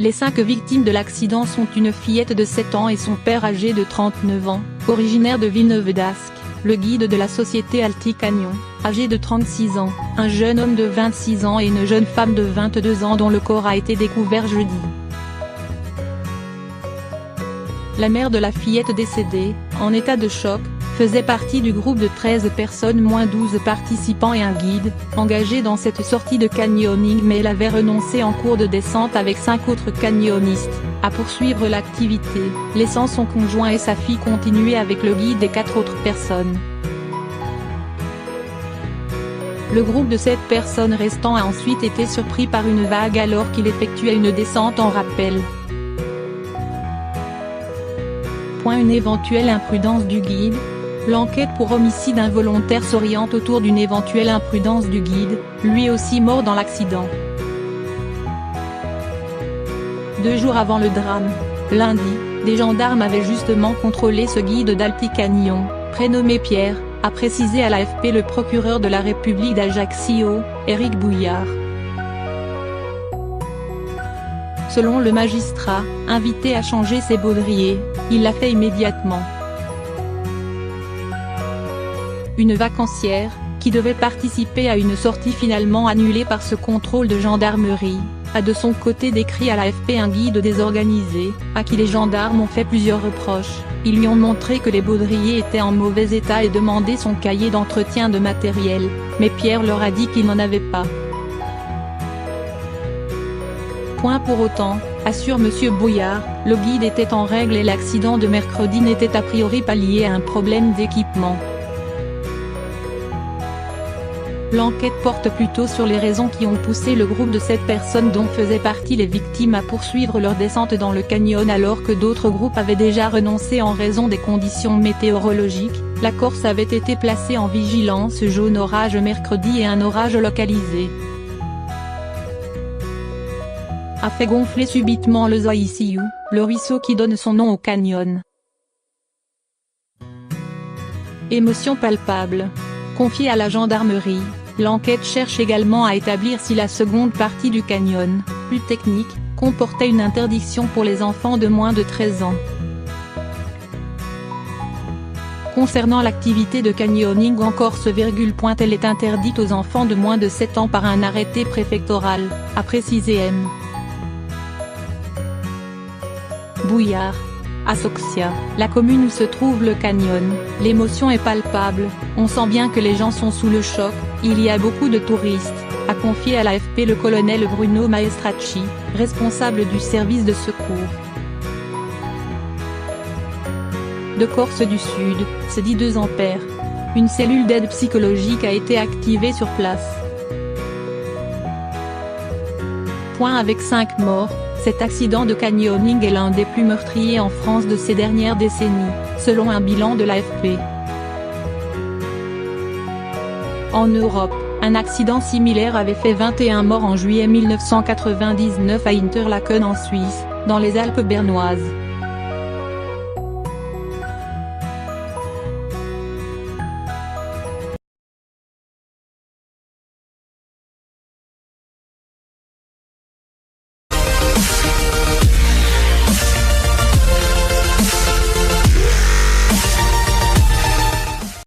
Les 5 victimes de l'accident sont une fillette de 7 ans et son père âgé de 39 ans, originaire de Villeneuve d'Ascq, le guide de la société Alti-Canyon, âgé de 36 ans, un jeune homme de 26 ans et une jeune femme de 22 ans dont le corps a été découvert jeudi. La mère de la fillette décédée, en état de choc, faisait partie du groupe de 13 personnes moins 12 participants et un guide, engagé dans cette sortie de canyoning, mais elle avait renoncé en cours de descente avec 5 autres canyonistes, à poursuivre l'activité, laissant son conjoint et sa fille continuer avec le guide et 4 autres personnes. Le groupe de 7 personnes restant a ensuite été surpris par une vague alors qu'il effectuait une descente en rappel. Une éventuelle imprudence du guide. L'enquête pour homicide involontaire s'oriente autour d'une éventuelle imprudence du guide, lui aussi mort dans l'accident. 2 jours avant le drame, lundi, des gendarmes avaient justement contrôlé ce guide d'Alti-Canyon, prénommé Pierre, a précisé à l'AFP le procureur de la République d'Ajaccio, Éric Bouillard. Selon le magistrat, invité à changer ses baudriers, il l'a fait immédiatement. Une vacancière, qui devait participer à une sortie finalement annulée par ce contrôle de gendarmerie, a de son côté décrit à l'AFP un guide désorganisé, à qui les gendarmes ont fait plusieurs reproches. Ils lui ont montré que les baudriers étaient en mauvais état et demandé son cahier d'entretien de matériel, mais Pierre leur a dit qu'il n'en avait pas. Pour autant, assure M. Bouillard, le guide était en règle et l'accident de mercredi n'était a priori pas lié à un problème d'équipement. L'enquête porte plutôt sur les raisons qui ont poussé le groupe de 7 personnes dont faisaient partie les victimes à poursuivre leur descente dans le canyon alors que d'autres groupes avaient déjà renoncé en raison des conditions météorologiques. La Corse avait été placée en vigilance jaune orage mercredi et un orage localisé a fait gonfler subitement le Zoïsiou, le ruisseau qui donne son nom au canyon. Émotion palpable. Confiée à la gendarmerie, l'enquête cherche également à établir si la seconde partie du canyon, plus technique, comportait une interdiction pour les enfants de moins de 13 ans. Concernant l'activité de canyoning en Corse, elle est interdite aux enfants de moins de 7 ans par un arrêté préfectoral, a précisé M. Bouillard. À Soxia, la commune où se trouve le canyon, l'émotion est palpable, on sent bien que les gens sont sous le choc, il y a beaucoup de touristes, a confié à l'AFP le colonel Bruno Maestracci, responsable du service de secours de Corse du Sud, se dit 2 ampères. Une cellule d'aide psychologique a été activée sur place. Avec 5 morts, cet accident de canyoning est l'un des plus meurtriers en France de ces dernières décennies, selon un bilan de l'AFP. En Europe, un accident similaire avait fait 21 morts en juillet 1999 à Interlaken en Suisse, dans les Alpes bernoises.